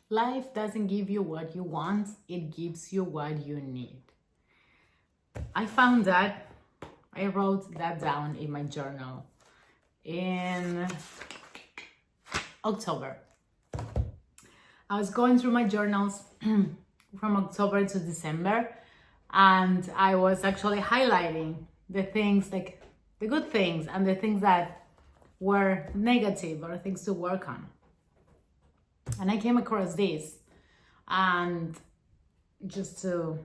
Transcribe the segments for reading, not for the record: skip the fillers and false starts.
Life doesn't give you what you want, it gives you what you need. I found that, I wrote that down in my journal in October. I was going through my journals from October to December, and I was actually highlighting the things, like the good things and the things that were negative or things to work on. And I came across this, and just to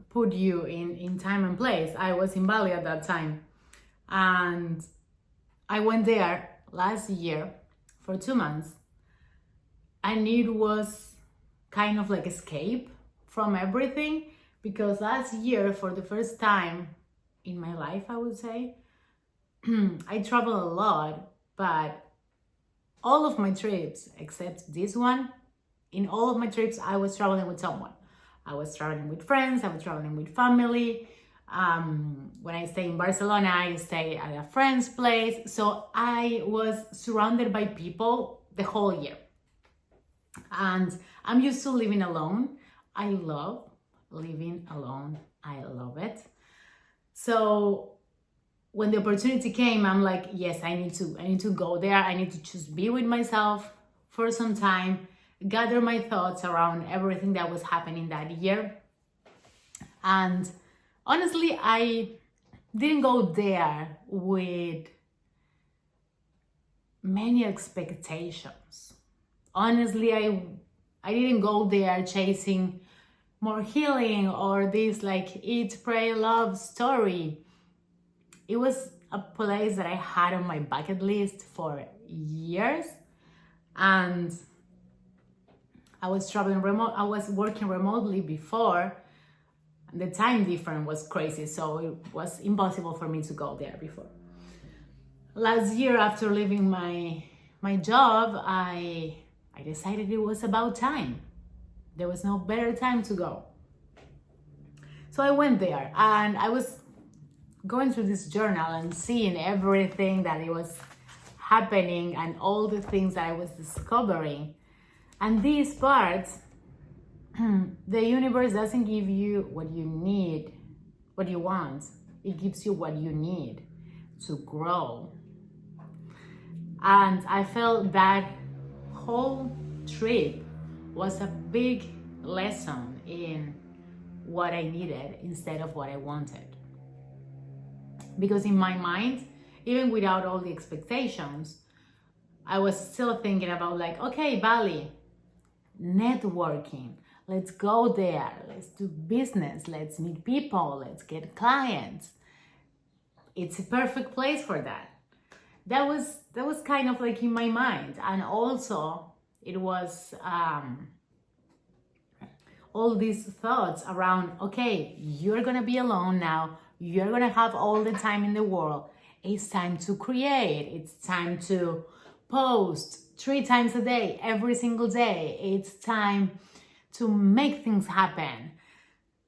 put you in time and place, I was in Bali at that time, and I went there last year for 2 months, and it was kind of like escape from everything, because last year, for the first time in my life, I would say, I travel a lot, but all of my trips except this one, in all of my trips I was traveling with someone. I was traveling with friends, I was traveling with family. When I stay in Barcelona, I stay at a friend's place. So I was surrounded by people the whole year. And I'm used to living alone. I love living alone. I love it. So when the opportunity came, I'm like, yes, I need to go there. I need to just be with myself for some time, gather my thoughts around everything that was happening that year. And honestly, I didn't go there with many expectations. Honestly, I didn't go there chasing more healing or this like eat, pray, love story. It was a place that I had on my bucket list for years, and I was traveling remote. I was working remotely before. The time difference was crazy, so it was impossible for me to go there before. Last year, after leaving my job, I decided it was about time. There was no better time to go. So I went there, and I was going through this journal and seeing everything that it was happening and all the things that I was discovering. And these parts, the universe doesn't give you what you need, what you want. It gives you what you need to grow. And I felt that whole trip was a big lesson in what I needed instead of what I wanted. Because in my mind, even without all the expectations, I was still thinking about like, okay, Bali, networking, let's go there, let's do business, let's meet people, let's get clients. It's a perfect place for that. That was kind of like in my mind. And also it was all these thoughts around, okay, you're gonna be alone now, you're gonna have all the time in the world. It's time to create. It's time to post 3 times a day, every single day. It's time to make things happen.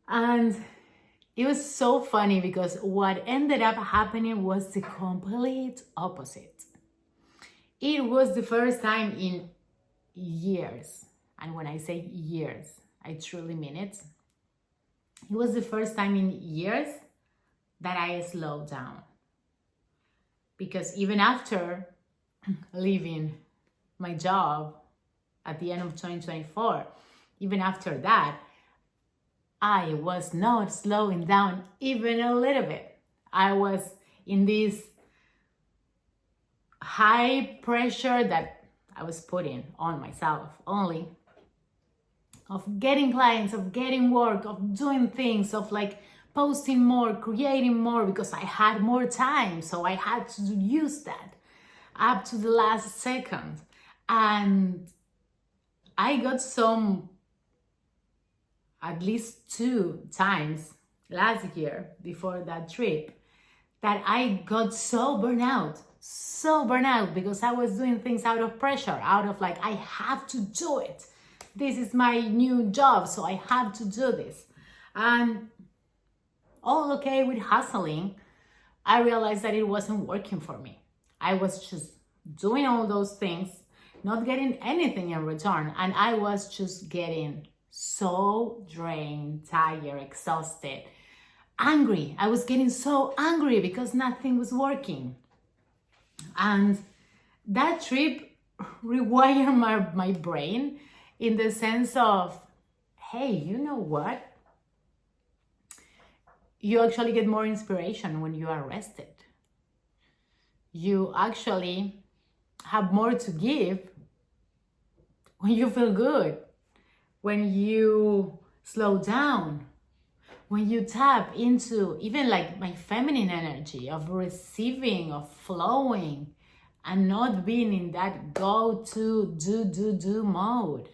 And it was so funny because what ended up happening was the complete opposite. It was the first time in years, and when I say years, I truly mean it. It was the first time in years that I slowed down. Because even after leaving my job at the end of 2024, even after that, I was not slowing down even a little bit. I was in this high pressure that I was putting on myself only, of getting clients, of getting work, of doing things, of like posting more, creating more, because I had more time. So I had to use that up to the last second. And I got at least 2 times last year before that trip, that I got so burnout because I was doing things out of pressure, out of like, I have to do it. This is my new job, so I have to do this. And all okay with hustling, I realized that it wasn't working for me. I was just doing all those things, not getting anything in return. And I was just getting so drained, tired, exhausted, angry. I was getting so angry because nothing was working. And that trip rewired my brain in the sense of, hey, you know what? You actually get more inspiration when you are rested. You actually have more to give when you feel good, when you slow down, when you tap into even like my feminine energy of receiving, of flowing, and not being in that go to do mode.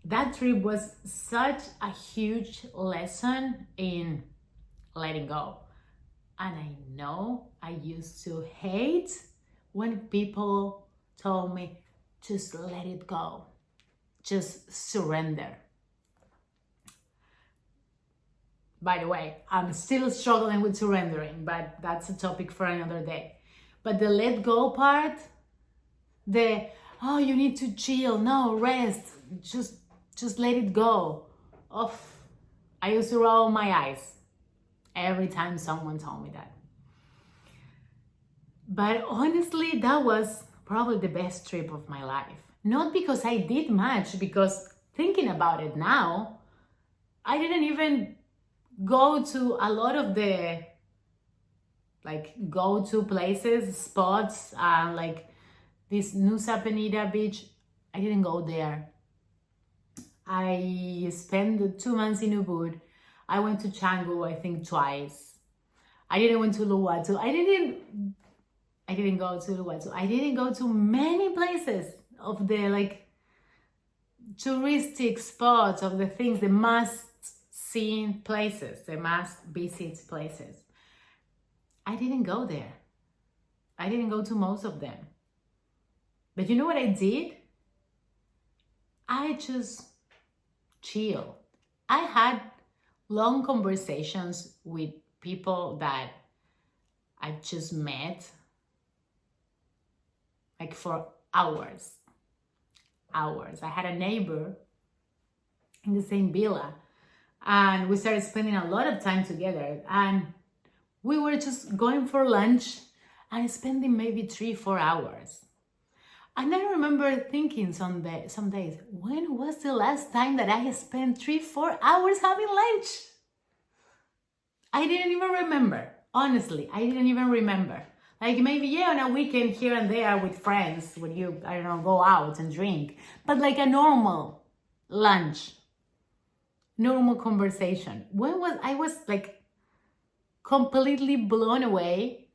That trip was such a huge lesson in letting go. And I know I used to hate when people told me, just let it go, just surrender. By the way, I'm still struggling with surrendering, but that's a topic for another day. But the let go part, you need to chill, no, rest, just let it go. I used to roll my eyes every time someone told me that. But honestly, that was probably the best trip of my life. Not because I did much, because thinking about it now, I didn't even go to a lot of the go-to places, spots, like this Nusa Penida beach. I didn't go there. I spent 2 months in Ubud. I went to Canggu, I think twice. I didn't went to Uluwatu. I didn't go to Uluwatu. I didn't go to many places of the touristic spots, of the things, the must-see places, the must-visit places. I didn't go there. I didn't go to most of them. But you know what I did? I just chilled. I had long conversations with people that I just met for hours. I had a neighbor in the same villa, and we started spending a lot of time together, and we were just going for lunch and spending maybe 3-4 hours. And I remember thinking some days, when was the last time that I spent 3-4 hours having lunch? I didn't even remember. Honestly, I didn't even remember. Maybe, on a weekend here and there with friends, when you, go out and drink. But a normal lunch, normal conversation. I was completely blown away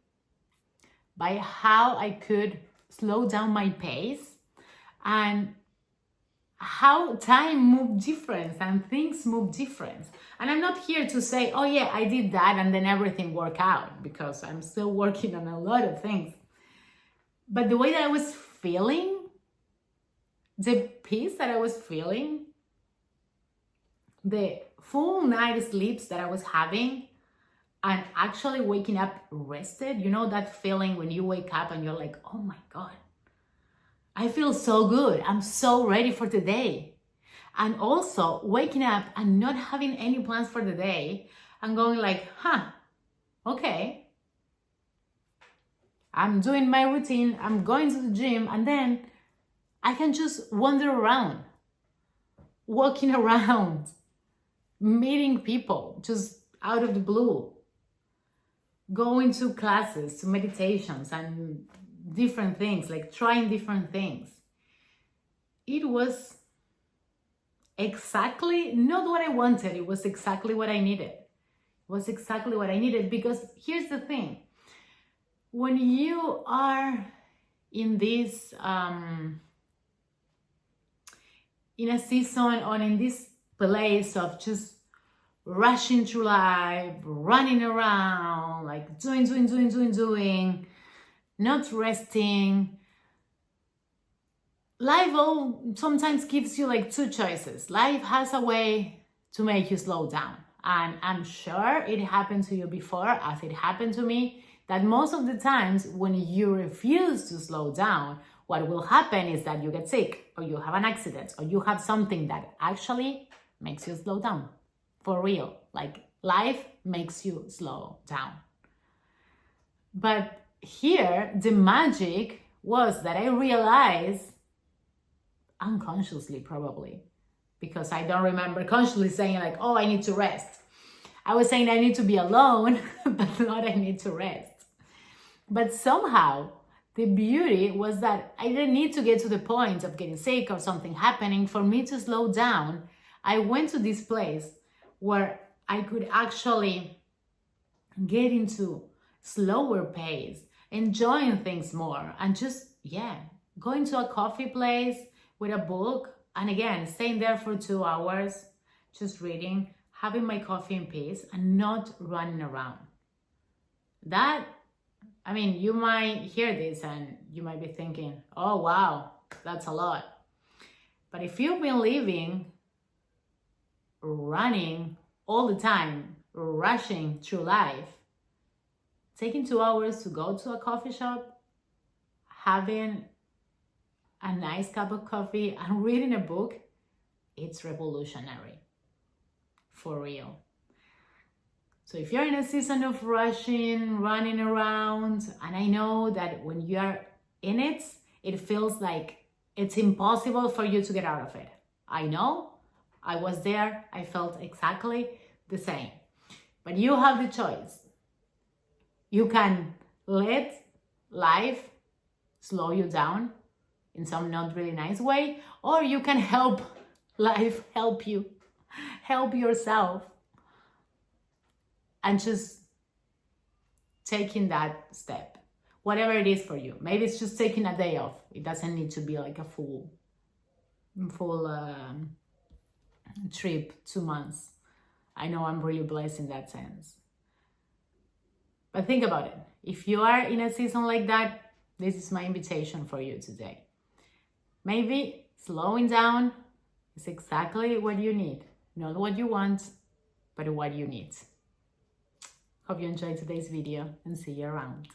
by how I could slow down my pace and how time moved different and things move different. And I'm not here to say, oh yeah, I did that and then everything worked out, because I'm still working on a lot of things. But the way that I was feeling, the peace that I was feeling, the full night sleeps that I was having, and actually waking up rested, that feeling when you wake up and you're like, oh my God, I feel so good. I'm so ready for today. And also waking up and not having any plans for the day and going okay, I'm doing my routine, I'm going to the gym, and then I can just wander around, walking around, meeting people just out of the blue, going to classes, to meditations and different things, trying different things. It was exactly not what I wanted. It was exactly what I needed. Because here's the thing. When you are in this, in a season or in this place of just rushing through life, running around, doing, not resting, life sometimes gives you 2 choices. Life has a way to make you slow down. And I'm sure it happened to you before, as it happened to me, that most of the times when you refuse to slow down, what will happen is that you get sick, or you have an accident, or you have something that actually makes you slow down. For real. Like, life makes you slow down. But here, the magic was that I realized, unconsciously probably, because I don't remember consciously saying like, oh, I need to rest. I was saying I need to be alone, but not I need to rest. But somehow, the beauty was that I didn't need to get to the point of getting sick or something happening for me to slow down. I went to this place where I could actually get into slower pace, enjoying things more, and just, going to a coffee place with a book, and again, staying there for 2 hours, just reading, having my coffee in peace, and not running around. That, I mean, you might hear this and you might be thinking, oh, wow, that's a lot. But if you've been living, running all the time, rushing through life, taking 2 hours to go to a coffee shop, having a nice cup of coffee and reading a book, it's revolutionary. For real. So if you're in a season of rushing, running around, and I know that when you're in it, it feels like it's impossible for you to get out of it. I know, I was there, I felt exactly the same. But you have the choice. You can let life slow you down in some not really nice way, or you can help life help you, help yourself, and just taking that step, whatever it is for you. Maybe it's just taking a day off. It doesn't need to be like a full trip, 2 months. I know I'm really blessed in that sense. But think about it. If you are in a season like that, this is my invitation for you today. Maybe slowing down is exactly what you need. Not what you want, but what you need. Hope you enjoyed today's video and see you around.